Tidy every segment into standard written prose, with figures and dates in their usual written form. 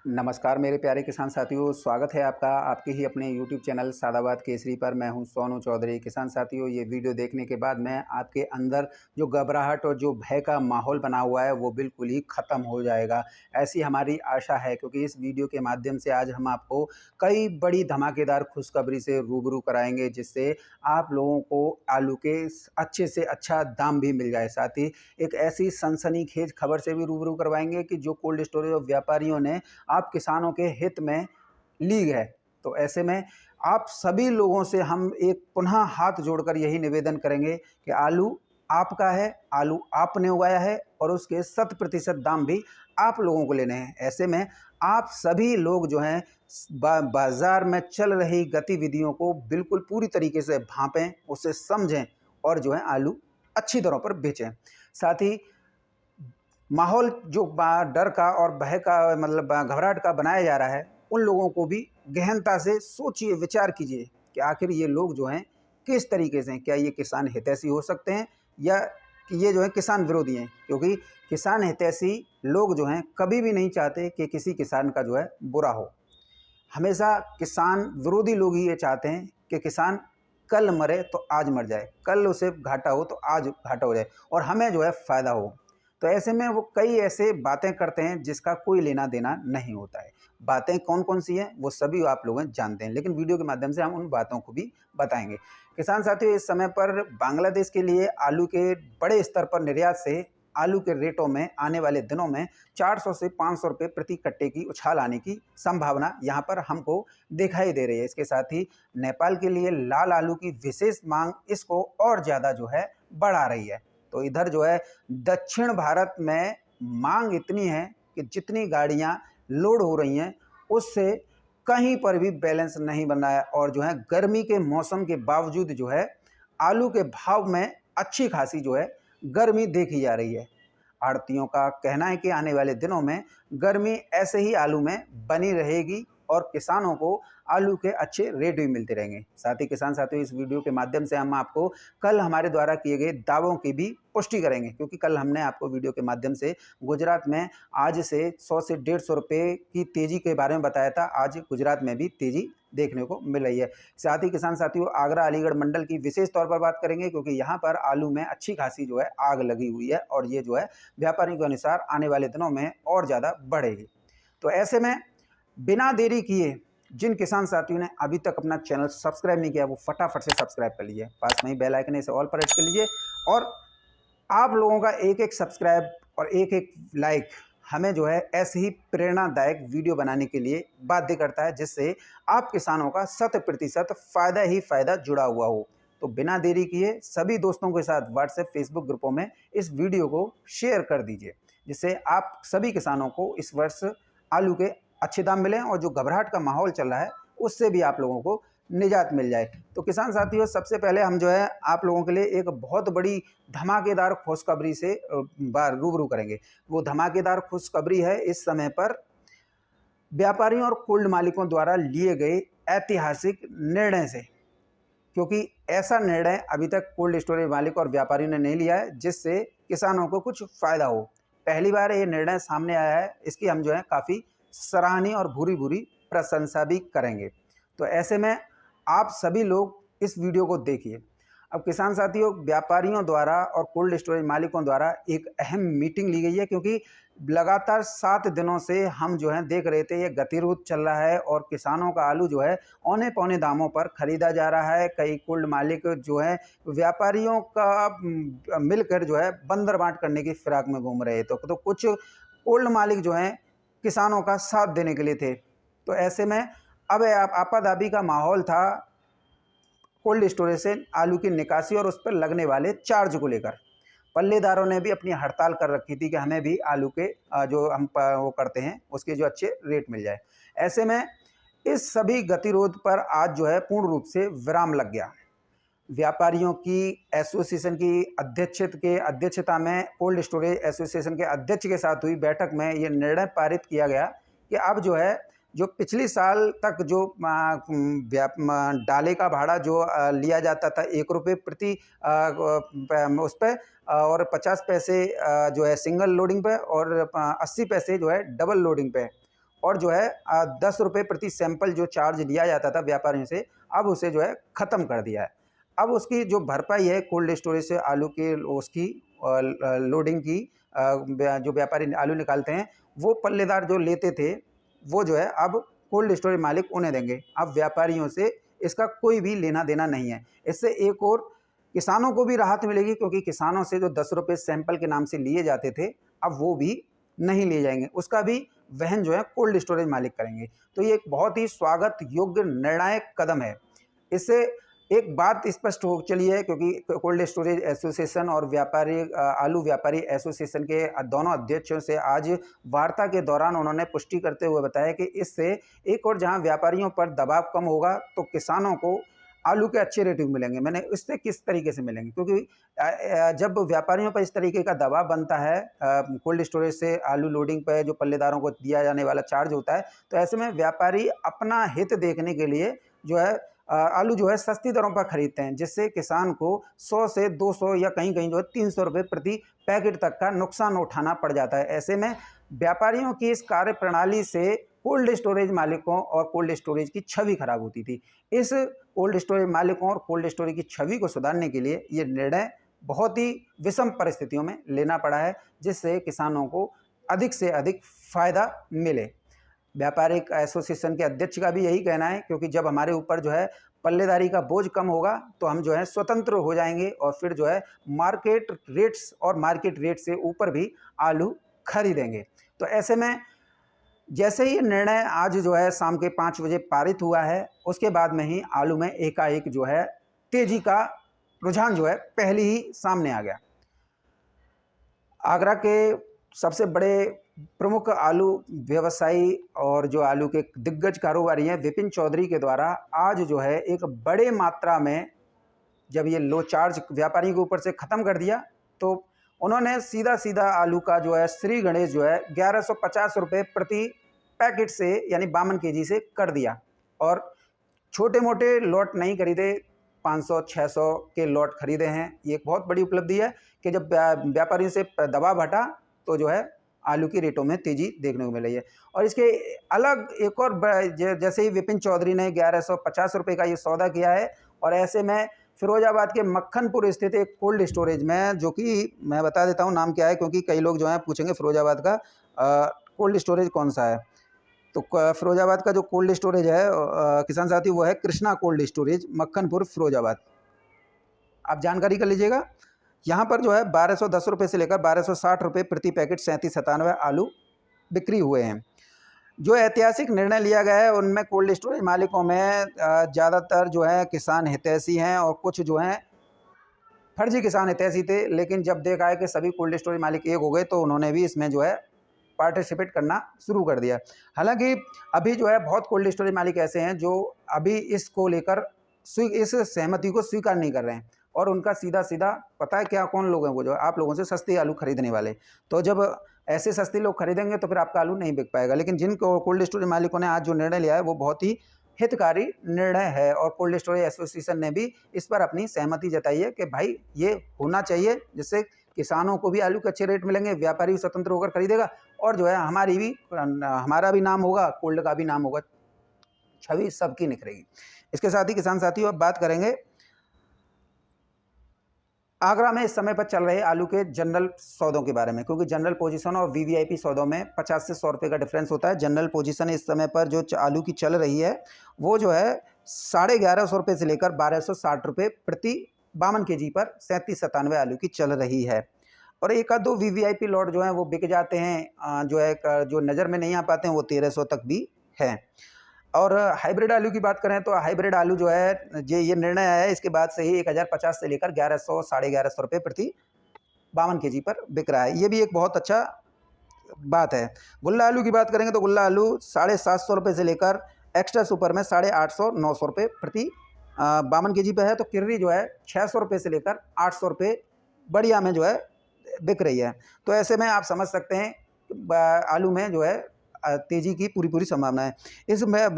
नमस्कार मेरे प्यारे किसान साथियों, स्वागत है आपका आपके ही अपने YouTube चैनल सादाबाद केसरी पर। मैं हूं सोनू चौधरी। किसान साथियों, ये वीडियो देखने के बाद मैं आपके अंदर जो घबराहट और जो भय का माहौल बना हुआ है वो बिल्कुल ही ख़त्म हो जाएगा, ऐसी हमारी आशा है। क्योंकि इस वीडियो के माध्यम से आज हम आपको कई बड़ी धमाकेदार खुशखबरी से रूबरू कराएंगे, जिससे आप लोगों को आलू के अच्छे से अच्छा दाम भी मिल जाए। साथ ही एक ऐसी सनसनीखेज खबर से भी रूबरू करवाएंगे कि जो कोल्ड स्टोरेज और व्यापारियों ने आप किसानों के हित में ली है। तो ऐसे में आप सभी लोगों से हम एक पुनः हाथ जोड़कर यही निवेदन करेंगे कि आलू आपका है, आलू आपने उगाया है और उसके 100% दाम भी आप लोगों को लेने हैं। ऐसे में आप सभी लोग जो हैं बाज़ार में चल रही गतिविधियों को बिल्कुल पूरी तरीके से भांपें, उसे समझें और जो है आलू अच्छी दरों पर बेचें। साथ ही माहौल जो डर का और भय का मतलब घबराहट का बनाया जा रहा है, उन लोगों को भी गहनता से सोचिए, विचार कीजिए कि आखिर ये लोग जो हैं किस तरीके से हैं। क्या ये किसान हितैषी हो सकते हैं या कि ये जो है किसान विरोधी हैं? क्योंकि किसान हितैषी लोग जो हैं कभी भी नहीं चाहते कि किसी किसान का जो है बुरा हो। हमेशा किसान विरोधी लोग ही ये चाहते हैं कि किसान कल मरे तो आज मर जाए, कल उसे घाटा हो तो आज घाटा हो जाए और हमें जो है फ़ायदा हो। तो ऐसे में वो कई ऐसे बातें करते हैं जिसका कोई लेना देना नहीं होता है। बातें कौन कौन सी हैं वो सभी आप लोग जानते हैं, लेकिन वीडियो के माध्यम से हम उन बातों को भी बताएंगे। किसान साथियों, इस समय पर बांग्लादेश के लिए आलू के बड़े स्तर पर निर्यात से आलू के रेटों में आने वाले दिनों में 400 से 500 रुपये प्रति कट्टे की उछाल आने की संभावना यहाँ पर हमको दिखाई दे रही है। इसके साथ ही नेपाल के लिए लाल आलू की विशेष मांग इसको और ज़्यादा जो है बढ़ा रही है। तो इधर जो है दक्षिण भारत में मांग इतनी है कि जितनी गाड़ियां लोड हो रही हैं उससे कहीं पर भी बैलेंस नहीं बन रहा है और जो है गर्मी के मौसम के बावजूद जो है आलू के भाव में अच्छी खासी जो है गर्मी देखी जा रही है। आड़तियों का कहना है कि आने वाले दिनों में गर्मी ऐसे ही आलू में बनी रहेगी और किसानों को आलू के अच्छे रेट भी मिलते रहेंगे। साथ ही किसान साथियों, इस वीडियो के माध्यम से हम आपको कल हमारे द्वारा किए गए दावों की भी पुष्टि करेंगे, क्योंकि कल हमने आपको वीडियो के माध्यम से गुजरात में आज से 100 से 150 रुपये की तेज़ी के बारे में बताया था। आज गुजरात में भी तेज़ी देखने को मिल रही है। साथ ही किसान साथियों, आगरा अलीगढ़ मंडल की विशेष तौर पर बात करेंगे, क्योंकि यहाँ पर आलू में अच्छी खासी जो है आग लगी हुई है और ये जो है व्यापारियों के अनुसार आने वाले दिनों में और ज़्यादा बढ़ेगी। तो ऐसे में बिना देरी किए जिन किसान साथियों ने अभी तक अपना चैनल सब्सक्राइब नहीं किया वो फटाफट से सब्सक्राइब कर लीजिए। पास में ही बेल आइकन है, इसे ऑल पर हिट कर लीजिए। और आप लोगों का एक एक सब्सक्राइब और एक एक लाइक हमें जो है ऐसे ही प्रेरणादायक वीडियो बनाने के लिए बाध्य करता है, जिससे आप किसानों का 100% फ़ायदा ही फ़ायदा जुड़ा हुआ हो। तो बिना देरी किए सभी दोस्तों के साथ व्हाट्सएप फेसबुक ग्रुपों में इस वीडियो को शेयर कर दीजिए, जिससे आप सभी किसानों को इस वर्ष आलू के अच्छे दाम मिलें और जो घबराहट का माहौल चल रहा है उससे भी आप लोगों को निजात मिल जाए। तो किसान साथियों, सबसे पहले हम जो है आप लोगों के लिए एक बहुत बड़ी धमाकेदार खुशखबरी से रूबरू करेंगे। वो धमाकेदार खुशखबरी है इस समय पर व्यापारियों और कोल्ड मालिकों द्वारा लिए गए ऐतिहासिक निर्णय से, क्योंकि ऐसा निर्णय अभी तक कोल्ड स्टोरेज मालिक और व्यापारियों ने नहीं लिया है जिससे किसानों को कुछ फ़ायदा हो। पहली बार ये निर्णय सामने आया है, इसकी हम जो है काफ़ी सराहनीय और भूरी भूरी प्रशंसा भी करेंगे। तो ऐसे में आप सभी लोग इस वीडियो को देखिए। अब किसान साथियों, व्यापारियों द्वारा और कोल्ड स्टोरेज मालिकों द्वारा एक अहम मीटिंग ली गई है, क्योंकि लगातार 7 दिनों से हम जो है देख रहे थे ये गतिरोध चल रहा है और किसानों का आलू जो है औने पौने दामों पर खरीदा जा रहा है। कई कोल्ड मालिक जो है व्यापारियों का मिलकर जो है बंदर बांट करने की फिराक में घूम रहे। तो कुछ कोल्ड मालिक जो हैं किसानों का साथ देने के लिए थे। तो ऐसे में अब आपाधापी का माहौल था कोल्ड स्टोरेज से आलू की निकासी और उस पर लगने वाले चार्ज को लेकर। पल्लेदारों ने भी अपनी हड़ताल कर रखी थी कि हमें भी आलू के जो हम वो करते हैं उसके जो अच्छे रेट मिल जाए। ऐसे में इस सभी गतिरोध पर आज जो है पूर्ण रूप से विराम लग गया। व्यापारियों की एसोसिएशन की अध्यक्षता में कोल्ड स्टोरेज एसोसिएशन के अध्यक्ष के साथ हुई बैठक में ये निर्णय पारित किया गया कि अब जो है जो पिछली साल तक जो डाले का भाड़ा जो लिया जाता था 1 रुपये प्रति उस पर और 50 पैसे जो है सिंगल लोडिंग पे और 80 पैसे जो है डबल लोडिंग पे, और जो है 10 रुपये प्रति सैंपल जो चार्ज लिया जाता था व्यापारियों से, अब उसे जो है ख़त्म कर दिया है। अब उसकी जो भरपाई है कोल्ड स्टोरेज से आलू के उसकी लोडिंग की, जो व्यापारी आलू निकालते हैं वो पल्लेदार जो लेते थे वो जो है अब कोल्ड स्टोरेज मालिक उन्हें देंगे। अब व्यापारियों से इसका कोई भी लेना देना नहीं है। इससे एक और किसानों को भी राहत मिलेगी, क्योंकि किसानों से जो 10 रुपये सैंपल के नाम से लिए जाते थे अब वो भी नहीं लिए जाएंगे, उसका भी वहन जो है कोल्ड स्टोरेज मालिक करेंगे। तो ये एक बहुत ही स्वागत योग्य निर्णायक कदम है। इससे एक बात स्पष्ट हो चली है, क्योंकि कोल्ड स्टोरेज एसोसिएशन और व्यापारी आलू व्यापारी एसोसिएशन के दोनों अध्यक्षों से आज वार्ता के दौरान उन्होंने पुष्टि करते हुए बताया कि इससे एक और जहां व्यापारियों पर दबाव कम होगा तो किसानों को आलू के अच्छे रेट मिलेंगे। मैंने इससे किस तरीके से मिलेंगे, क्योंकि जब व्यापारियों पर इस तरीके का दबाव बनता है कोल्ड स्टोरेज से आलू लोडिंग पर जो पल्लेदारों को दिया जाने वाला चार्ज होता है, तो ऐसे में व्यापारी अपना हित देखने के लिए जो है आलू जो है सस्ती दरों पर खरीदते हैं, जिससे किसान को 100 से 200 या कहीं कहीं जो है 300 रुपये प्रति पैकेट तक का नुकसान उठाना पड़ जाता है। ऐसे में व्यापारियों की इस कार्य प्रणाली से कोल्ड स्टोरेज मालिकों और कोल्ड स्टोरेज की छवि खराब होती थी। इस कोल्ड स्टोरेज मालिकों और कोल्ड स्टोरेज की छवि को सुधारने के लिए ये निर्णय बहुत ही विषम परिस्थितियों में लेना पड़ा है, जिससे किसानों को अधिक से अधिक फ़ायदा मिले। व्यापारिक एसोसिएशन के अध्यक्ष का भी यही कहना है, क्योंकि जब हमारे ऊपर जो है पल्लेदारी का बोझ कम होगा तो हम जो है स्वतंत्र हो जाएंगे और फिर जो है मार्केट रेट्स और मार्केट रेट से ऊपर भी आलू खरीदेंगे। तो ऐसे में जैसे ही निर्णय आज जो है शाम के 5 बजे पारित हुआ है, उसके बाद में ही आलू में एकाएक जो है तेजी का रुझान जो है पहले ही सामने आ गया। आगरा के सबसे बड़े प्रमुख आलू व्यवसायी और जो आलू के दिग्गज कारोबारी हैं विपिन चौधरी के द्वारा आज जो है एक बड़े मात्रा में जब ये लो चार्ज व्यापारियों के ऊपर से ख़त्म कर दिया, तो उन्होंने सीधा सीधा आलू का जो है श्री गणेश जो है 1150 रुपये प्रति पैकेट से यानी 52 केजी से कर दिया, और छोटे मोटे लॉट नहीं खरीदे, 500-600 के लॉट खरीदे हैं। ये एक बहुत बड़ी उपलब्धि है कि जब व्यापारियों से दबाव हटा तो जो है आलू की रेटों में तेज़ी देखने को मिल रही है। और इसके अलग एक और जैसे ही विपिन चौधरी ने 1150 रुपये का ये सौदा किया है, और ऐसे में फिरोजाबाद के मक्खनपुर स्थित एक कोल्ड स्टोरेज में, जो कि मैं बता देता हूँ नाम क्या है, क्योंकि कई लोग जो हैं पूछेंगे फिरोजाबाद का कोल्ड स्टोरेज कौन सा है। तो फिरोजाबाद का जो कोल्ड स्टोरेज है किसान साथी, वो है कृष्णा कोल्ड स्टोरेज, मक्खनपुर फिरोजाबाद। आप जानकारी कर लीजिएगा। यहाँ पर जो है 1210 रुपये से लेकर 1260 रुपये प्रति पैकेट 3797 आलू बिक्री हुए हैं। जो ऐतिहासिक निर्णय लिया गया है उनमें कोल्ड स्टोरेज मालिकों में ज़्यादातर जो है किसान हितैषी हैं और कुछ जो हैं फर्जी किसान हितैषी थे, लेकिन जब देखा है कि सभी कोल्ड स्टोरेज मालिक एक हो गए तो उन्होंने भी इसमें जो है पार्टिसिपेट करना शुरू कर दिया। हालांकि अभी जो है बहुत कोल्ड स्टोरेज मालिक ऐसे हैं जो अभी इसको लेकर इस सहमति को स्वीकार नहीं कर रहे हैं, और उनका सीधा सीधा पता है क्या कौन लोग हैं, वो जो आप लोगों से सस्ते आलू खरीदने वाले। तो जब ऐसे सस्ते लोग खरीदेंगे तो फिर आपका आलू नहीं बिक पाएगा। लेकिन जिन कोल्ड स्टोरेज मालिकों ने आज जो निर्णय लिया है वो बहुत ही हितकारी निर्णय है, और कोल्ड स्टोरेज एसोसिएशन ने भी इस पर अपनी सहमति जताई है कि भाई ये होना चाहिए, जिससे किसानों को भी आलू के अच्छे रेट मिलेंगे, व्यापारी स्वतंत्र होकर खरीदेगा, और जो है हमारा भी नाम होगा, कोल्ड का भी नाम होगा, छवि सबकी निखरेगी। इसके साथ ही किसान साथियों अब बात करेंगे आगरा में इस समय पर चल रहे आलू के जनरल सौदों के बारे में, क्योंकि जनरल पोजीशन और वीवीआईपी सौदों में 50 से 100 रुपये का डिफरेंस होता है। जनरल पोजीशन इस समय पर जो आलू की चल रही है वो जो है 1150 रुपये से लेकर 1260 रुपये प्रति 52 केजी पर 3797 आलू की चल रही है। और एक आध दो वीवीआईपी लॉट जो हैं वो बिक जाते हैं, जो है जो नज़र में नहीं आ पाते हैं वो 1300 तक भी है। और हाइब्रिड आलू की बात करें तो हाइब्रिड आलू जो है ये निर्णय आया है इसके बाद से ही 1050 से लेकर 1100 साढ़े 1100 रुपये प्रति 52 केजी पर बिक रहा है। ये भी एक बहुत अच्छा बात है। गुल्ला आलू की बात करेंगे तो गुल्ला आलू 750 रुपये से लेकर एक्स्ट्रा सुपर में 850-900 रुपये प्रति 52 केजी पर है। तो किर्री जो है 600 रुपये से लेकर 800 रुपये बढ़िया में जो है बिक रही है। तो ऐसे में आप समझ सकते हैं आलू में जो है तेज़ी की पूरी संभावना है। इसमें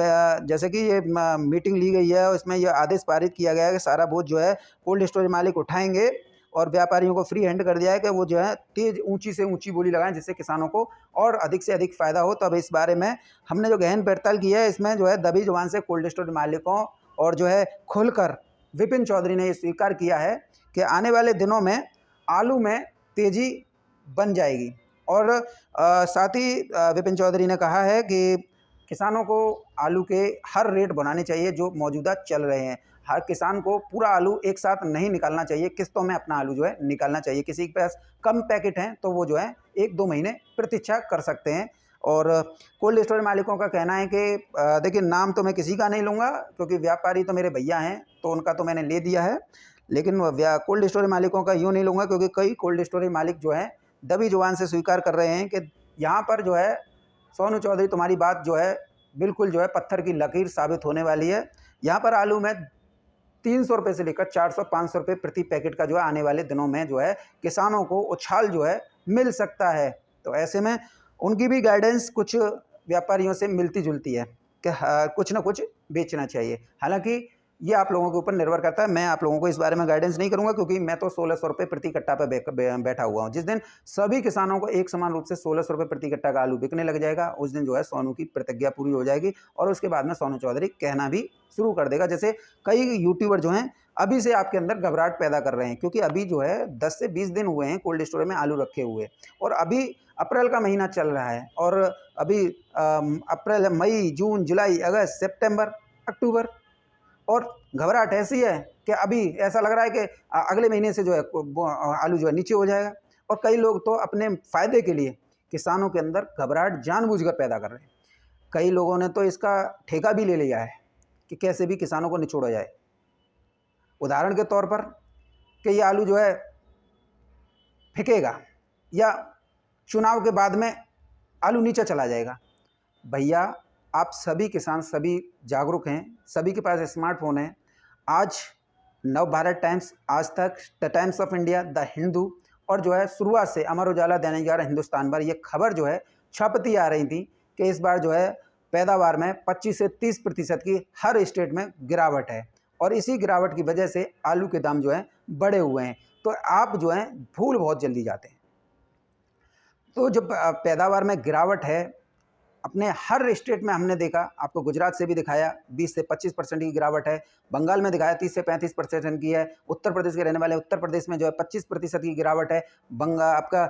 जैसे कि ये मीटिंग ली गई है और इसमें यह आदेश पारित किया गया है कि सारा बोझ जो है कोल्ड स्टोरेज मालिक उठाएंगे, और व्यापारियों को फ्री हैंड कर दिया है कि वो जो है तेज़ ऊंची से ऊंची बोली लगाएं, जिससे किसानों को और अधिक से अधिक फ़ायदा हो। तो अब इस बारे में हमने जो गहन पड़ताल की है, इसमें जो है दबी जुबान से कोल्ड स्टोरेज मालिकों और जो है खुलकर विपिन चौधरी ने ये स्वीकार किया है कि आने वाले दिनों में आलू में तेज़ी बन जाएगी। और साथ ही विपिन चौधरी ने कहा है कि किसानों को आलू के हर रेट बनाने चाहिए जो मौजूदा चल रहे हैं। हर किसान को पूरा आलू एक साथ नहीं निकालना चाहिए, किस्तों में अपना आलू जो है निकालना चाहिए। किसी के पास कम पैकेट हैं तो वो जो है 1-2 महीने प्रतीक्षा कर सकते हैं। और कोल्ड स्टोरेज मालिकों का कहना है कि देखिए, नाम तो मैं किसी का नहीं लूँगा क्योंकि व्यापारी तो मेरे भैया हैं, तो उनका तो मैंने ले दिया है, लेकिन कोल्ड स्टोरेज मालिकों का यूँ नहीं लूँगा क्योंकि कई कोल्ड स्टोरेज मालिक जो हैं दबी जुबान से स्वीकार कर रहे हैं कि यहाँ पर जो है सोनू चौधरी, तुम्हारी बात जो है बिल्कुल जो है पत्थर की लकीर साबित होने वाली है। यहाँ पर आलू में 300 रुपये से लेकर 400-500 रुपये प्रति पैकेट का जो है आने वाले दिनों में जो है किसानों को उछाल जो है मिल सकता है। तो ऐसे में उनकी भी गाइडेंस कुछ व्यापारियों से मिलती जुलती है कि कुछ ना कुछ बेचना चाहिए। हालांकि ये आप लोगों के ऊपर निर्भर करता है, मैं आप लोगों को इस बारे में गाइडेंस नहीं करूंगा क्योंकि मैं तो 1600 रुपये प्रति कट्टा पर बैठा हुआ हूँ। जिस दिन सभी किसानों को एक समान रूप से 1600 रुपये प्रति कट्टा का आलू बिकने लग जाएगा, उस दिन जो है सोनू की प्रतिज्ञा पूरी हो जाएगी और उसके बाद में सोनू चौधरी कहना भी शुरू कर देगा। जैसे कई यूट्यूबर जो हैं अभी से आपके अंदर घबराहट पैदा कर रहे हैं क्योंकि अभी जो है 10 से 20 दिन हुए हैं कोल्ड स्टोरेज में आलू रखे हुए, और अभी अप्रैल का महीना चल रहा है और अभी अप्रैल, मई, जून, जुलाई, अगस्त, सितंबर, अक्टूबर, और घबराहट ऐसी है कि अभी ऐसा लग रहा है कि अगले महीने से जो है आलू जो है नीचे हो जाएगा। और कई लोग तो अपने फ़ायदे के लिए किसानों के अंदर घबराहट जानबूझकर पैदा कर रहे हैं। कई लोगों ने तो इसका ठेका भी ले लिया है कि कैसे भी किसानों को निचोड़ा जाए। उदाहरण के तौर पर कि ये आलू जो है फेंकेगा या चुनाव के बाद में आलू नीचे चला जाएगा। भैया, आप सभी किसान सभी जागरूक हैं, सभी के पास स्मार्टफोन है। आज नव भारत टाइम्स, आज तक, the times of India, the Hindu और जो है शुरुआत से अमर उजाला, दैनिक जागरण, हिंदुस्तान भर ये खबर जो है छपती आ रही थी कि इस बार जो है पैदावार में 25 से 30% की हर स्टेट में गिरावट है और इसी गिरावट की वजह से आलू के दाम जो है बढ़े हुए हैं। तो आप जो है भूल बहुत जल्दी जाते हैं। तो जब पैदावार में गिरावट है अपने हर स्टेट में, हमने देखा, आपको गुजरात से भी दिखाया 20 से 25% की गिरावट है, बंगाल में दिखाया 30 से 35% की है, उत्तर प्रदेश के रहने वाले उत्तर प्रदेश में जो है 25% की गिरावट है, आपका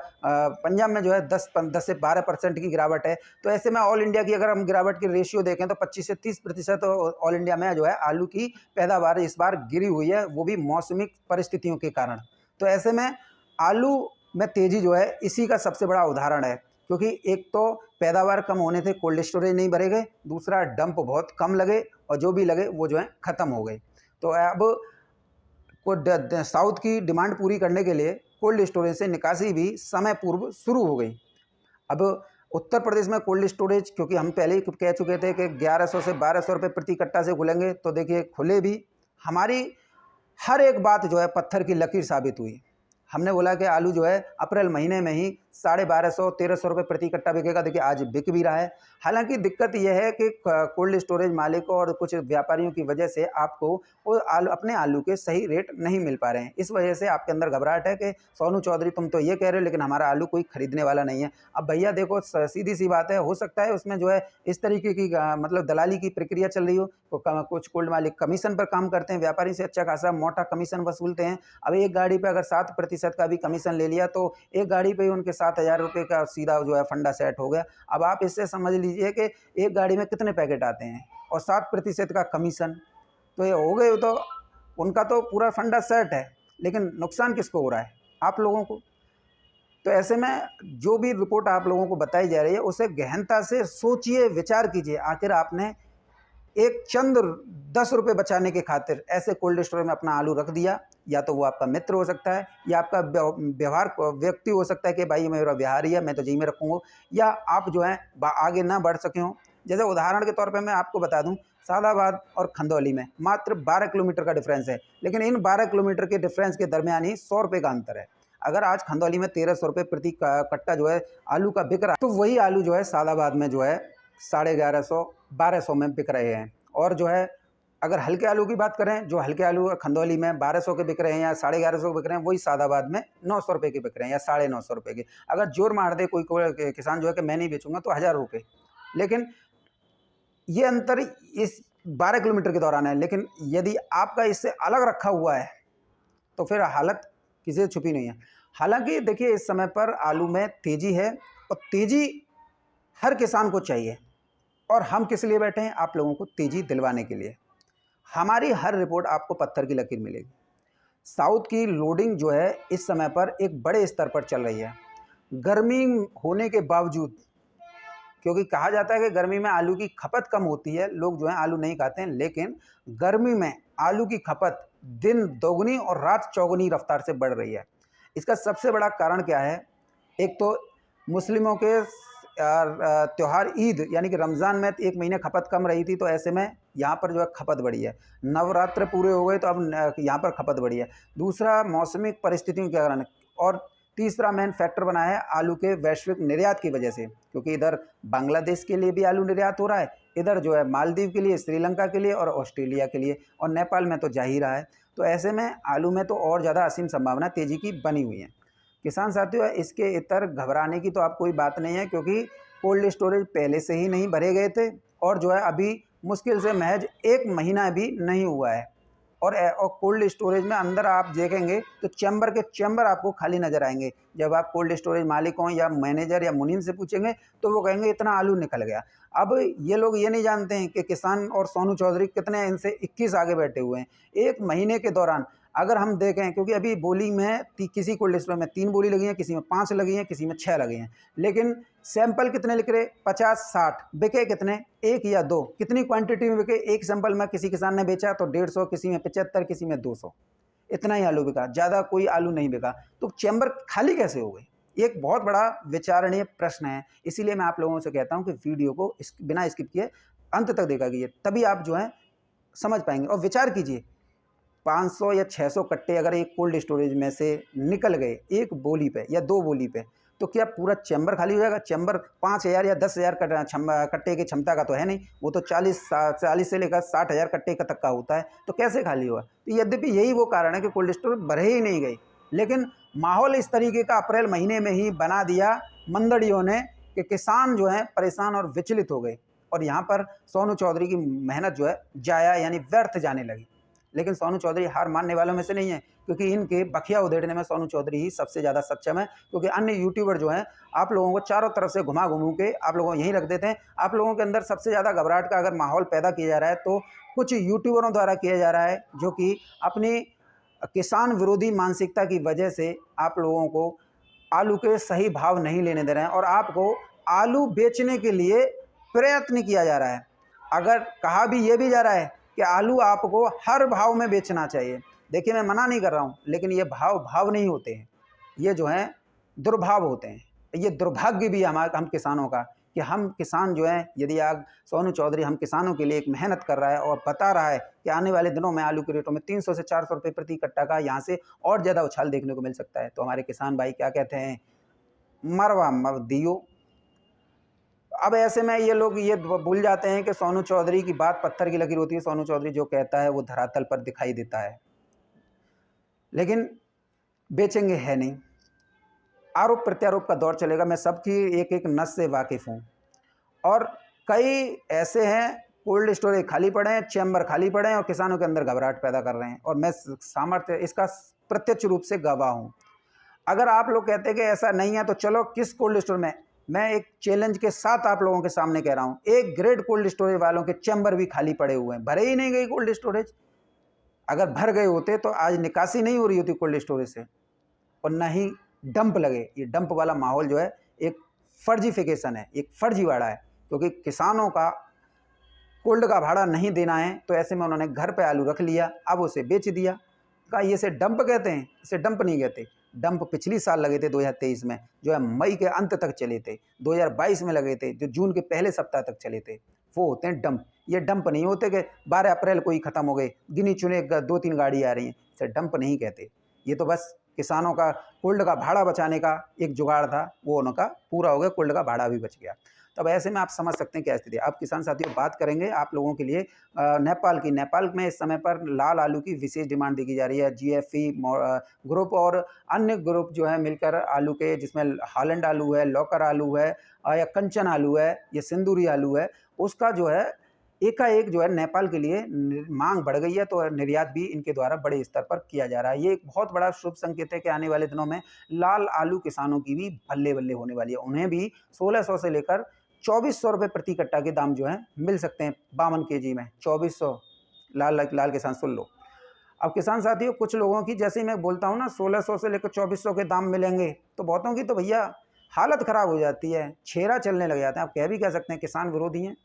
पंजाब में जो है 10 से 12% की गिरावट है। तो ऐसे में ऑल इंडिया की अगर हम गिरावट की रेशियो देखें तो 25 से 30% ऑल इंडिया में जो है आलू की पैदावार इस बार गिरी हुई है, वो भी मौसमी परिस्थितियों के कारण। तो ऐसे में आलू में तेज़ी जो है इसी का सबसे बड़ा उदाहरण है, क्योंकि एक तो पैदावार कम होने से कोल्ड स्टोरेज नहीं भरे गए, दूसरा डंप बहुत कम लगे और जो भी लगे वो जो है ख़त्म हो गए। तो अब साउथ की डिमांड पूरी करने के लिए कोल्ड स्टोरेज से निकासी भी समय पूर्व शुरू हो गई। अब उत्तर प्रदेश में कोल्ड स्टोरेज, क्योंकि हम पहले ही कह चुके थे कि 1100 से 1200 रुपये प्रति कट्टा से खुलेंगे, तो देखिए खुले भी। हमारी हर एक बात जो है पत्थर की लकीर साबित हुई। हमने बोला कि आलू जो है अप्रैल महीने में ही 1250-1300 रुपये प्रति कट्टा बिकेगा, देखिए आज बिक भी रहा है। हालांकि दिक्कत यह है कि कोल्ड स्टोरेज मालिकों और कुछ व्यापारियों की वजह से आपको वो अपने आलू के सही रेट नहीं मिल पा रहे हैं। इस वजह से आपके अंदर घबराहट है कि सोनू चौधरी तुम तो ये कह रहे हो लेकिन हमारा आलू कोई खरीदने वाला नहीं है। अब भैया देखो, सीधी सी बात है, हो सकता है उसमें जो है इस तरीके की मतलब दलाली की प्रक्रिया चल रही हो। तो कुछ कोल्ड मालिक कमीशन पर काम करते हैं, व्यापारी से अच्छा खासा मोटा कमीशन वसूलते हैं। अब एक गाड़ी पर अगर 7% का भी कमीशन ले लिया तो एक गाड़ी पे ही उनके 7000 रुपये का सीधा जो है फंडा सेट हो गया। अब आप इससे समझ लीजिए कि एक गाड़ी में कितने पैकेट आते हैं और 7% का कमीशन, तो ये हो गए, तो उनका तो पूरा फंडा सेट है, लेकिन नुकसान किसको हो रहा है? आप लोगों को। तो ऐसे में जो भी रिपोर्ट आप लोगों को बताई जा रही है उसे गहनता से सोचिए, विचार कीजिए। आखिर आपने एक चंद 10 रुपये बचाने के खातिर ऐसे कोल्ड स्टोरेज में अपना आलू रख दिया, या तो वो आपका मित्र हो सकता है या आपका व्यवहार व्यक्ति हो सकता है कि भाई मेरा व्यवहार ही है, मैं तो यहीं में रखूँगा, या आप जो है आगे ना बढ़ सके हों। जैसे उदाहरण के तौर पे मैं आपको बता दूं, सादाबाद और खंदौली में मात्र 12 किलोमीटर का डिफरेंस है, लेकिन इन 12 किलोमीटर के डिफरेंस के दरमियान ही 100 रुपये का अंतर है। अगर आज खंदौली में 1300 रुपये प्रति कट्टा जो है आलू का बिक रहा है, तो वही आलू जो है सादाबाद में जो है 1150-1200 में बिक रहे हैं। और जो है अगर हल्के आलू की बात करें, जो हल्के आलू खंदौली में 1200 के बिक रहे हैं या 1150 के बिक रहे हैं, वही सादाबाद में 900 रुपये के बिक रहे हैं या 950 रुपये के। अगर जोर मार दे कोई किसान जो है कि मैं नहीं बेचूंगा तो 1000 रुपये। लेकिन ये अंतर इस 12 किलोमीटर के दौरान है। लेकिन यदि आपका इससे अलग रखा हुआ है तो फिर हालत किसी से छुपी नहीं है। हालांकि देखिए, इस समय पर आलू में तेज़ी है और तेज़ी हर किसान को चाहिए। और हम किस लिए बैठे हैं? आप लोगों को तेज़ी दिलवाने के लिए। हमारी हर रिपोर्ट आपको पत्थर की लकीर मिलेगी। साउथ की लोडिंग जो है इस समय पर एक बड़े स्तर पर चल रही है। गर्मी होने के बावजूद, क्योंकि कहा जाता है कि गर्मी में आलू की खपत कम होती है, लोग जो है आलू नहीं खाते हैं, लेकिन गर्मी में आलू की खपत दिन दोगुनी और रात चौगुनी रफ्तार से बढ़ रही है। इसका सबसे बड़ा कारण क्या है? एक तो मुस्लिमों के त्यौहार ईद यानी कि रमज़ान में 1 महीने खपत कम रही थी, तो ऐसे में यहाँ पर जो है खपत बढ़ी है। नवरात्र पूरे हो गए तो अब यहाँ पर खपत बढ़ी है। दूसरा, मौसमी परिस्थितियों के कारण। और तीसरा मेन फैक्टर बना है आलू के वैश्विक निर्यात की वजह से, क्योंकि इधर बांग्लादेश के लिए भी आलू निर्यात हो रहा है, इधर जो है मालदीव के लिए, श्रीलंका के लिए और ऑस्ट्रेलिया के लिए, और नेपाल में तो जा ही रहा है। तो ऐसे में आलू में तो और ज़्यादा असीम संभावना तेज़ी की बनी हुई है। किसान साथियों, इसके इतर घबराने की तो आप कोई बात नहीं है, क्योंकि कोल्ड स्टोरेज पहले से ही नहीं भरे गए थे और जो है अभी मुश्किल से महज 1 महीना भी नहीं हुआ है। और कोल्ड स्टोरेज में अंदर आप देखेंगे तो चैम्बर के चैम्बर आपको खाली नज़र आएंगे। जब आप कोल्ड स्टोरेज मालिकों या मैनेजर या मुनीम से पूछेंगे तो वो कहेंगे इतना आलू निकल गया। अब ये लोग ये नहीं जानते हैं कि किसान और सोनू चौधरी कितने इनसे 21 आगे बैठे हुए हैं। 1 महीने के दौरान अगर हम देखें, क्योंकि अभी बोली में किसी कोल्ड स्टोरेज में 3 बोली लगी हैं, किसी में 5 लगी हैं, किसी में 6 लगी हैं, लेकिन सैंपल कितने लिख रहे? 50-60। बिके कितने? 1 या 2। कितनी क्वांटिटी में बिके? एक सैंपल में किसी किसान ने बेचा तो 150, किसी में 75, किसी में 200। इतना ही आलू बिका, ज़्यादा कोई आलू नहीं बिका। तो चैम्बर खाली कैसे हो गए? एक बहुत बड़ा विचारणीय प्रश्न है। इसीलिए मैं आप लोगों से कहता हूं कि वीडियो को बिना स्किप किए अंत तक देखा कीजिए, तभी आप जो है समझ पाएंगे। और विचार कीजिए, 500 या 600 कट्टे अगर एक कोल्ड स्टोरेज में से निकल गए एक बोली पे या 2 बोली पे, तो क्या पूरा चैम्बर खाली हो जाएगा? चैम्बर 5000 या 10,000 कट्टे की क्षमता का तो है नहीं, वो तो 40 से लेकर 60,000 कट्टे तक का होता है। तो कैसे खाली हुआ? तो यद्यपि यही वो कारण है कि कोल्ड स्टोरेज भरे ही नहीं गई, लेकिन माहौल इस तरीके का अप्रैल महीने में ही बना दिया मंदड़ियों ने कि किसान जो है परेशान और विचलित हो गए। और यहाँ पर सोनू चौधरी की मेहनत जो है जाया यानी व्यर्थ जाने लगी। लेकिन सोनू चौधरी हार मानने वालों में से नहीं है, क्योंकि इनके बखिया उधेड़ने में सोनू चौधरी ही सबसे ज़्यादा सक्षम है। क्योंकि अन्य यूट्यूबर जो हैं आप लोगों को चारों तरफ से घुमा घुमू के आप लोगों को यहीं रख देते हैं। आप लोगों के अंदर सबसे ज़्यादा घबराहट का अगर माहौल पैदा किया जा रहा है तो कुछ यूट्यूबरों द्वारा किया जा रहा है, जो कि अपनी किसान विरोधी मानसिकता की वजह से आप लोगों को आलू के सही भाव नहीं लेने दे रहे हैं और आपको आलू बेचने के लिए प्रयत्न किया जा रहा है। अगर कहा भी ये भी जा रहा है कि आलू आपको हर भाव में बेचना चाहिए। देखिए, मैं मना नहीं कर रहा हूँ, लेकिन ये भाव नहीं होते हैं, ये जो हैं दुर्भाव होते हैं। ये दुर्भाग्य भी हम किसानों का कि हम किसान जो हैं, यदि आज सोनू चौधरी हम किसानों के लिए एक मेहनत कर रहा है और बता रहा है कि आने वाले दिनों में आलू के रेटों में 300 से 400 रुपये प्रति कट्टा का यहाँ से और ज़्यादा उछाल देखने को मिल सकता है, तो हमारे किसान भाई क्या कहते हैं? मरवा मर दियो। अब ऐसे में ये लोग ये भूल जाते हैं कि सोनू चौधरी की बात पत्थर की लकीर होती है। सोनू चौधरी जो कहता है वो धरातल पर दिखाई देता है, लेकिन बेचेंगे है नहीं। आरोप प्रत्यारोप का दौर चलेगा। मैं सबकी एक एक नस से वाकिफ़ हूँ और कई ऐसे हैं कोल्ड स्टोरेज खाली पड़े हैं, चैम्बर खाली पड़े हैं और किसानों के अंदर घबराहट पैदा कर रहे हैं, और मैं सामर्थ्य इसका प्रत्यक्ष रूप से गवाह हूँ। अगर आप लोग कहते हैं कि ऐसा नहीं है तो चलो किस कोल्ड स्टोर में, मैं एक चैलेंज के साथ आप लोगों के सामने कह रहा हूँ, एक ग्रेड कोल्ड स्टोरेज वालों के चैम्बर भी खाली पड़े हुए हैं, भरे ही नहीं गए कोल्ड स्टोरेज। अगर भर गए होते तो आज निकासी नहीं हो रही होती कोल्ड स्टोरेज से, और ना ही डंप लगे। ये डंप वाला माहौल जो है एक फर्जीफिकेशन है, एक फर्जीवाड़ा है, क्योंकि किसानों का कोल्ड का भाड़ा नहीं देना है, तो ऐसे में उन्होंने घर पे आलू रख लिया, अब उसे बेच दिया। का ये से डंप कहते हैं? इसे डंप नहीं कहते। डंप पिछली साल लगे थे 2023 में, जो है मई के अंत तक चले थे। 2022 में लगे थे, जो जून के पहले सप्ताह तक चले थे, वो होते हैं डंप। ये डंप नहीं होते कि 12 अप्रैल को ही ख़त्म हो गए, गिनी चुने 2-3 गाड़ी आ रही हैं, इसे डंप नहीं कहते। ये तो बस किसानों का कोल्ड का भाड़ा बचाने का एक जुगाड़ था, वो उनका पूरा हो गया, कोल्ड का भाड़ा भी बच गया। तब ऐसे में आप समझ सकते हैं क्या स्थिति है। अब किसान साथियों बात करेंगे आप लोगों के लिए नेपाल की। नेपाल में इस समय पर लाल आलू की विशेष डिमांड देखी जा रही है। जीएफई ग्रुप और अन्य ग्रुप जो है मिलकर आलू के, जिसमें हॉलैंड आलू है, लॉकर आलू है, या कंचन आलू है, या सिंदूरी आलू है, उसका जो है एकाएक जो है नेपाल के लिए मांग बढ़ गई है, तो निर्यात भी इनके द्वारा बड़े स्तर पर किया जा रहा है। ये एक बहुत बड़ा शुभ संकेत है कि आने वाले दिनों में लाल आलू किसानों की भी बल्ले बल्ले होने वाली है। उन्हें भी 1600 से लेकर 2400 रुपये प्रति कट्टा के दाम जो है मिल सकते हैं। 52 केजी में 2400। लाल किसान सुन लो। अब किसान साथियों कुछ लोगों की, जैसे ही मैं बोलता हूँ ना 1600 से लेकर 2400 के दाम मिलेंगे, तो बहुतों की तो भैया हालत ख़राब हो जाती है, छेरा चलने लग जाते हैं। आप कह भी कह सकते हैं किसान विरोधी हैं।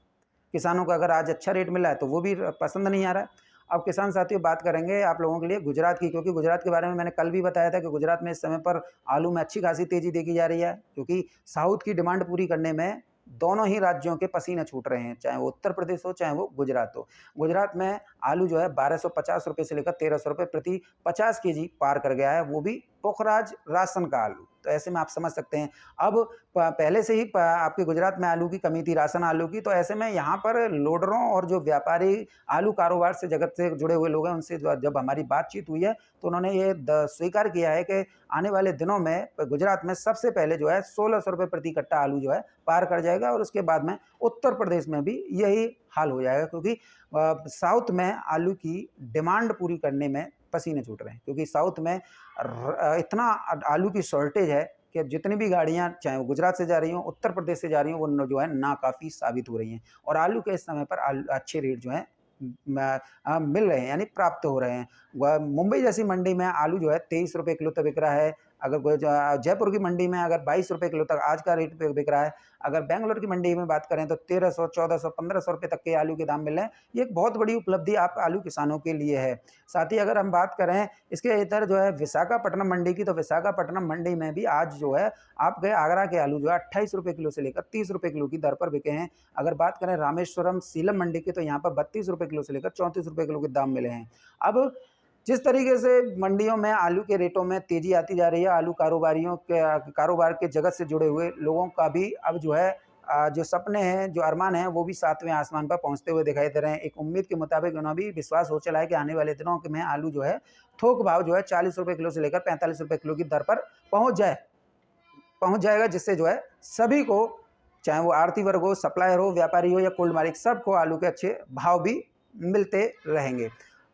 किसानों को अगर आज अच्छा रेट मिला है तो वो भी पसंद नहीं आ रहा है। अब किसान साथियों बात करेंगे आप लोगों के लिए गुजरात की, क्योंकि गुजरात के बारे में मैंने कल भी बताया था कि गुजरात में इस समय पर आलू में अच्छी खासी तेज़ी देखी जा रही है, क्योंकि साउथ की डिमांड पूरी करने में दोनों ही राज्यों के पसीने छूट रहे हैं, चाहे वो उत्तर प्रदेश हो चाहे वो गुजरात हो। गुजरात में आलू जो है 1250 रुपये से लेकर 1300 रुपये प्रति 50 केजी पार कर गया है, वो भी पोखराज राशन का आलू। तो ऐसे में आप समझ सकते हैं अब पहले से ही आपके गुजरात में आलू की कमी थी, राशन आलू की। तो ऐसे में यहाँ पर लोडरों और जो व्यापारी आलू कारोबार से जगत से जुड़े हुए लोग हैं, उनसे जब हमारी बातचीत हुई है तो उन्होंने ये स्वीकार किया है कि आने वाले दिनों में गुजरात में सबसे पहले जो है 1600 रुपये प्रति कट्टा आलू जो है पार कर जाएगा, और उसके बाद में उत्तर प्रदेश में भी यही हाल हो जाएगा, क्योंकि साउथ में आलू की डिमांड पूरी करने में पसीने छूट रहे हैं, क्योंकि साउथ में इतना आलू की शॉर्टेज है कि जितनी भी गाड़ियां चाहे वो गुजरात से जा रही हों, उत्तर प्रदेश से जा रही हों, वो जो है नाकाफ़ी साबित हो रही हैं। और आलू के इस समय पर अच्छे रेट जो है मिल रहे हैं, यानी प्राप्त हो रहे हैं। मुंबई जैसी मंडी में आलू जो है 23 रुपये किलो तक बिक रहा है। अगर जयपुर की मंडी में अगर 22 रुपये किलो तक आज का रेट पे बिक रहा है। अगर बेंगलोर की मंडी में बात करें तो 1300, 1400, 1500 रुपये तक के आलू के दाम मिल रहे हैं। ये एक बहुत बड़ी उपलब्धि आप आलू किसानों के लिए है। साथ ही अगर हम बात करें इसके इधर जो है विशाखापट्टनम मंडी की, तो विशाखापट्टनम मंडी में भी आज जो है आपके आगरा के आलू जो है 28 रुपये किलो से लेकर 30 रुपये किलो की दर पर बिके हैं। अगर बात करें रामेश्वरम सीलम मंडी की, तो यहाँ पर 32 रुपये किलो से लेकर 34 रुपये किलो के दाम मिले हैं। अब जिस तरीके से मंडियों में आलू के रेटों में तेज़ी आती जा रही है, आलू कारोबारियों के कारोबार के जगत से जुड़े हुए लोगों का भी अब जो है जो सपने हैं, जो अरमान हैं, वो भी 7वें आसमान पर पहुंचते हुए दिखाई दे रहे हैं। एक उम्मीद के मुताबिक उन्हें भी विश्वास हो चला है कि आने वाले दिनों में आलू जो है थोक भाव जो है 40 रुपये किलो से लेकर 45 रुपये किलो की दर पर पहुँच जाएगा, जिससे जो है सभी को, चाहे वो आढ़ती वर्ग हो, सप्लायर हो, व्यापारी हो या कोल्ड मालिक, सबको आलू के अच्छे भाव भी मिलते रहेंगे।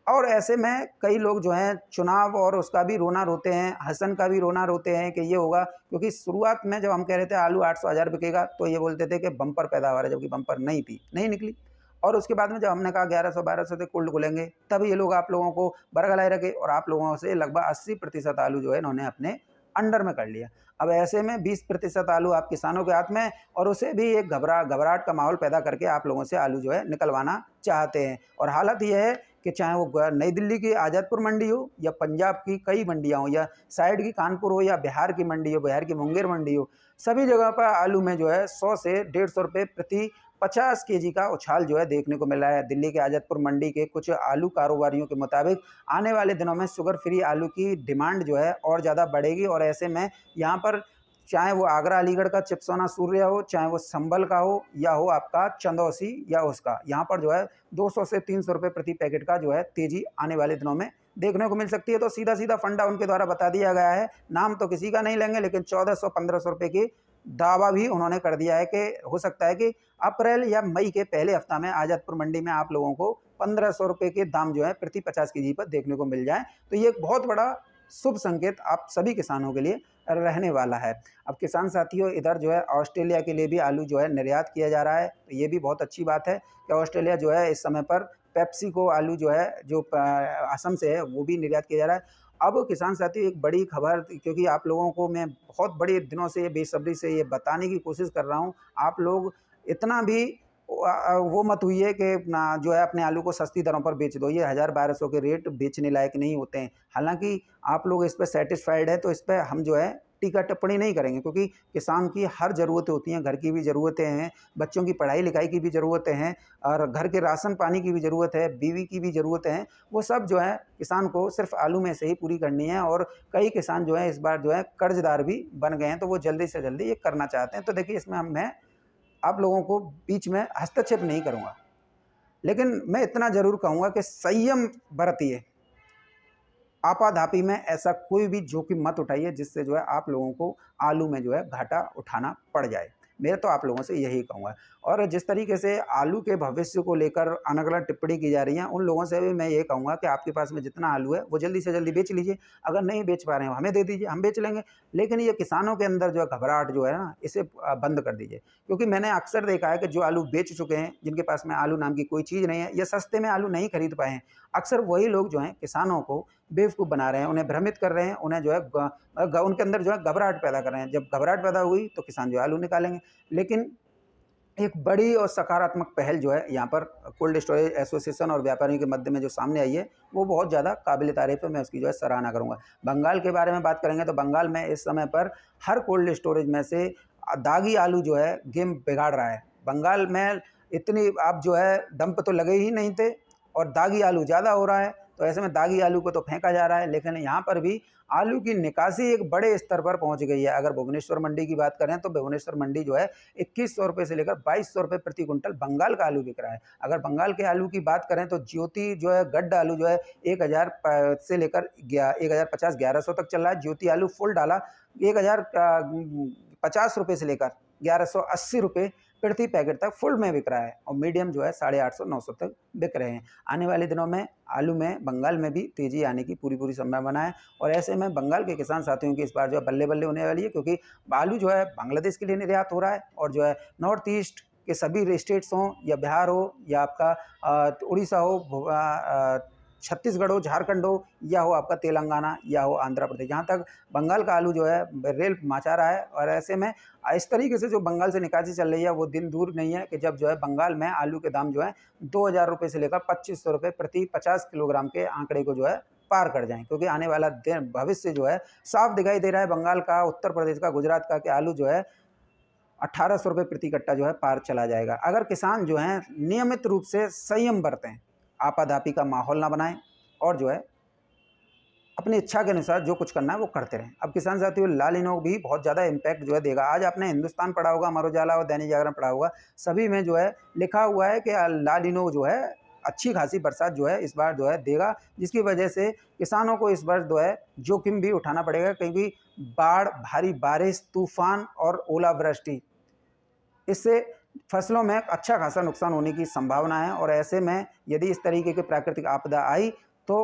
और ऐसे में कई लोग जो हैं चुनाव और उसका भी रोना रोते हैं, हसन का भी रोना रोते हैं कि ये होगा, क्योंकि शुरुआत में जब हम कह रहे थे आलू 800-1000 बिकेगा तो ये बोलते थे कि बम्पर पैदावार है, जबकि बम्पर नहीं थी, नहीं निकली। और उसके बाद में जब हमने कहा 1100-1200 से कुल्ड खुलेंगे, तब ये लोग आप लोगों को बरगलाए रखे और आप लोगों से लगभग 80% आलू जो है इन्होंने अपने अंडर में कर लिया। अब ऐसे में 20% आलू आप किसानों के हाथ में, और उसे भी एक घबराहट का माहौल पैदा करके आप लोगों से आलू जो है निकलवाना चाहते हैं। और हालत यह है कि चाहे वो नई दिल्ली की आज़ादपुर मंडी हो या पंजाब की कई मंडियाँ हो या साइड की कानपुर हो या बिहार की मंडी हो, बिहार की मुंगेर मंडी हो, सभी जगह पर आलू में जो है 100 से 150 रुपये प्रति 50 केजी का उछाल जो है देखने को मिला है। दिल्ली के आज़ादपुर मंडी के कुछ आलू कारोबारियों के मुताबिक आने वाले दिनों में शुगर फ्री आलू की डिमांड जो है और ज़्यादा बढ़ेगी, और ऐसे में यहाँ पर चाहे वो आगरा अलीगढ़ का चिप्सोना सूर्य हो, चाहे वो संभल का हो या हो आपका चंदौसी या उसका, यहाँ पर जो है 200 से 300 रुपये प्रति पैकेट का जो है तेज़ी आने वाले दिनों में देखने को मिल सकती है। तो सीधा सीधा फंडा उनके द्वारा बता दिया गया है, नाम तो किसी का नहीं लेंगे, लेकिन 1400-1500 रुपये की दावा भी उन्होंने कर दिया है कि हो सकता है कि अप्रैल या मई के पहले हफ्ता में आज़ादपुर मंडी में आप लोगों को 1500 रुपये के दाम जो है प्रति 50 केजी पर देखने को मिल जाए। तो ये एक बहुत बड़ा शुभ संकेत आप सभी किसानों के लिए रहने वाला है। अब किसान साथियों इधर जो है ऑस्ट्रेलिया के लिए भी आलू जो है निर्यात किया जा रहा है, तो ये भी बहुत अच्छी बात है कि ऑस्ट्रेलिया जो है इस समय पर पेप्सी को आलू जो है जो असम से है वो भी निर्यात किया जा रहा है। अब किसान साथियों एक बड़ी खबर, क्योंकि आप लोगों को मैं बहुत बड़े दिनों से बेसब्री से ये बताने की कोशिश कर रहा हूँ, आप लोग इतना भी वो मत हुई है कि ना जो है अपने आलू को सस्ती दरों पर बेच दो। ये 1000-1200 के रेट बेचने लायक नहीं होते हैं। हालांकि आप लोग इस पर सेटिस्फाइड है तो इस पर हम जो है टीका टिप्पणी नहीं करेंगे, क्योंकि किसान की हर ज़रूरतें होती हैं, घर की भी ज़रूरतें हैं, बच्चों की पढ़ाई लिखाई की भी ज़रूरतें हैं, और घर के राशन पानी की भी ज़रूरत है, बीवी की भी ज़रूरतें हैं। वो सब जो है किसान को सिर्फ आलू में से ही पूरी करनी है। और कई किसान जो है इस बार जो है कर्जदार भी बन गए हैं, तो वो जल्दी से जल्दी ये करना चाहते हैं। तो देखिए इसमें मैं आप लोगों को बीच में हस्तक्षेप नहीं करूँगा, लेकिन मैं इतना ज़रूर कहूँगा कि संयम बरतिए। आपाधापी में ऐसा कोई भी जोखिम मत उठाइए जिससे जो है आप लोगों को आलू में जो है घाटा उठाना पड़ जाए। मैं तो आप लोगों से यही कहूँगा। और जिस तरीके से आलू के भविष्य को लेकर अलग-अलग टिप्पणी की जा रही है, उन लोगों से भी मैं ये कहूँगा कि आपके पास में जितना आलू है वो जल्दी से जल्दी बेच लीजिए। अगर नहीं बेच पा रहे हैं हमें दे दीजिए, हम बेच लेंगे। लेकिन ये किसानों के अंदर जो है घबराहट जो है ना, इसे बंद कर दीजिए। क्योंकि मैंने अक्सर देखा है कि जो आलू बेच चुके हैं, जिनके पास में आलू नाम की कोई चीज़ नहीं है या सस्ते में आलू नहीं खरीद पाए हैं, अक्सर वही लोग जो हैं किसानों को बेवकूफ़ बना रहे हैं, उन्हें भ्रमित कर रहे हैं, उन्हें जो है उनके अंदर जो है घबराहट पैदा कर रहे हैं। जब घबराहट पैदा हुई तो किसान जो है आलू निकालेंगे। लेकिन एक बड़ी और सकारात्मक पहल जो है यहाँ पर कोल्ड स्टोरेज एसोसिएशन और व्यापारियों के मध्य में जो सामने आई है, वो बहुत ज़्यादा काबिल तारीफ़ है। मैं उसकी जो है सराहना करूँगा। बंगाल के बारे में बात करेंगे तो बंगाल में इस समय पर हर कोल्ड स्टोरेज में से दागी आलू जो है गेम बिगाड़ रहा है। बंगाल में इतनी अब जो है डंप तो लगे ही नहीं थे और दागी आलू ज़्यादा हो रहा है, तो ऐसे में दागी आलू को तो फेंका जा रहा है। लेकिन यहाँ पर भी आलू की निकासी एक बड़े स्तर पर पहुँच गई है। अगर भुवनेश्वर मंडी की बात करें तो भुवनेश्वर मंडी जो है 2100 रुपये से लेकर 2200 रुपये प्रति कुंटल बंगाल का आलू बिक रहा है। अगर बंगाल के आलू की बात करें तो ज्योति जो है गड्ढ आलू जो है 1000 से लेकर 1050 1100 तक चल रहा है। ज्योति आलू फुल डाला 1050 रुपये से लेकर 1180 रुपये प्रति पैकेट तक फुल में बिक रहा है और मीडियम जो है 850 900 तक बिक रहे हैं। आने वाले दिनों में आलू में बंगाल में भी तेज़ी आने की पूरी संभावना है और ऐसे में बंगाल के किसान साथियों की इस बार जो है बल्ले-बल्ले होने वाली है, क्योंकि आलू जो है बांग्लादेश के लिए निर्यात हो रहा है और जो है नॉर्थ ईस्ट के सभी स्टेट्स हों या बिहार हो या आपका उड़ीसा हो, छत्तीसगढ़ हो, झारखंड हो या हो आपका तेलंगाना या हो आंध्र प्रदेश, जहाँ तक बंगाल का आलू जो है रेल मचा रहा है। और ऐसे में इस तरीके से जो बंगाल से निकासी चल रही है वो दिन दूर नहीं है कि जब जो है बंगाल में आलू के दाम जो है 2000 रुपये से लेकर 2500 रुपये प्रति 50 किलोग्राम के आंकड़े को जो है पार कर जाएं, क्योंकि आने वाला दिन भविष्य जो है साफ दिखाई दे रहा है बंगाल का, उत्तर प्रदेश का, गुजरात का, कि आलू जो है 1800 रुपये प्रति कट्टा जो है पार चला जाएगा। अगर किसान जो हैं नियमित रूप से संयम बरतें, आपाधापी का माहौल ना बनाएं और जो है अपनी इच्छा के अनुसार जो कुछ करना है वो करते रहें। अब किसान साथियों लाल इनो भी बहुत ज़्यादा इम्पैक्ट जो है देगा। आज आपने हिंदुस्तान पढ़ा होगा, अमर उजाला और दैनिक जागरण पढ़ा होगा, सभी में जो है लिखा हुआ है कि लाल इनो जो है अच्छी खासी बरसात जो है इस बार जो है देगा, जिसकी वजह से किसानों को इस बार जो है जोखिम भी उठाना पड़ेगा, क्योंकि बाढ़, भारी बारिश, तूफान और ओलावृष्टि, इससे फसलों में अच्छा खासा नुकसान होने की संभावना है। और ऐसे में यदि इस तरीके की प्राकृतिक आपदा आई तो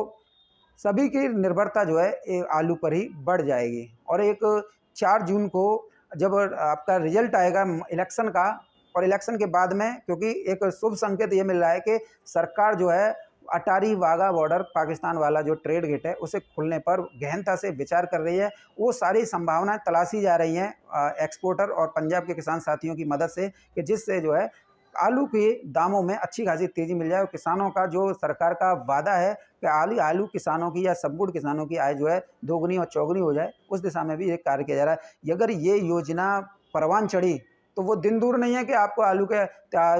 सभी की निर्भरता जो है आलू पर ही बढ़ जाएगी। और एक 4 जून को जब आपका रिजल्ट आएगा इलेक्शन का, और इलेक्शन के बाद में, क्योंकि एक शुभ संकेत ये मिल रहा है कि सरकार जो है अटारी वाघा बॉर्डर पाकिस्तान वाला जो ट्रेड गेट है उसे खोलने पर गहनता से विचार कर रही है। वो सारी संभावनाएं तलाशी जा रही हैं एक्सपोर्टर और पंजाब के किसान साथियों की मदद से, कि जिससे जो है आलू के दामों में अच्छी खासी तेज़ी मिल जाए और किसानों का जो सरकार का वादा है कि आलू किसानों की या संपूर्ण किसानों की आय जो है दोगुनी और चौगुनी हो जाए, उस दिशा में भी एक कार्य किया जा रहा है। अगर ये योजना परवान चढ़ी तो वो दिन दूर नहीं है कि आपको आलू के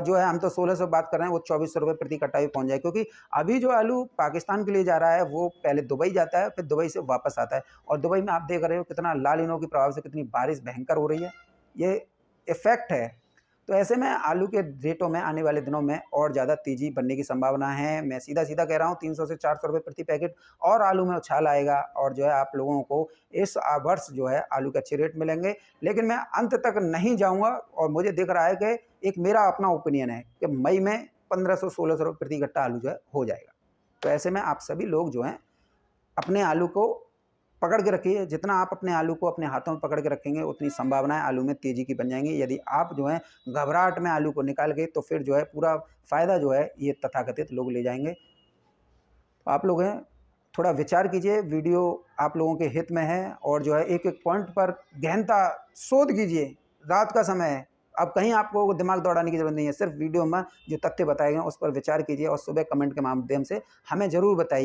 जो है, हम तो 1600 बात कर रहे हैं, वो 2400 रुपये प्रति कट्टा भी पहुंच जाए। क्योंकि अभी जो आलू पाकिस्तान के लिए जा रहा है वो पहले दुबई जाता है, फिर दुबई से वापस आता है, और दुबई में आप देख रहे हो कितना लाल इनो के प्रभाव से कितनी बारिश भयंकर हो रही है, ये इफेक्ट है। तो ऐसे में आलू के रेटों में आने वाले दिनों में और ज़्यादा तेज़ी बनने की संभावना है। मैं सीधा कह रहा हूँ 300 से 400 रुपये प्रति पैकेट और आलू में उछाल आएगा और जो है आप लोगों को इस वर्ष जो है आलू के अच्छे रेट मिलेंगे। लेकिन मैं अंत तक नहीं जाऊँगा और मुझे दिख रहा है कि एक मेरा अपना ओपिनियन है कि मई में 1500-1600 रुपये प्रति कट्टा आलू जो है हो जाएगा। तो ऐसे में आप सभी लोग जो हैं अपने आलू को पकड़ के रखिए। जितना आप अपने आलू को अपने हाथों में पकड़ के रखेंगे उतनी संभावनाएं आलू में तेज़ी की बन जाएंगी। यदि आप जो है घबराहट में आलू को निकाल गए तो फिर जो है पूरा फ़ायदा जो है ये तथाकथित लोग ले जाएंगे। तो आप लोग हैं थोड़ा विचार कीजिए, वीडियो आप लोगों के हित में है और जो है एक एक पॉइंट पर गहनता शोध कीजिए। रात का समय है, अब कहीं आपको दिमाग दौड़ाने की ज़रूरत नहीं है, सिर्फ वीडियो में जो तथ्य बताए गए हैं उस पर विचार कीजिए और सुबह कमेंट के माध्यम से हमें ज़रूर बताइए।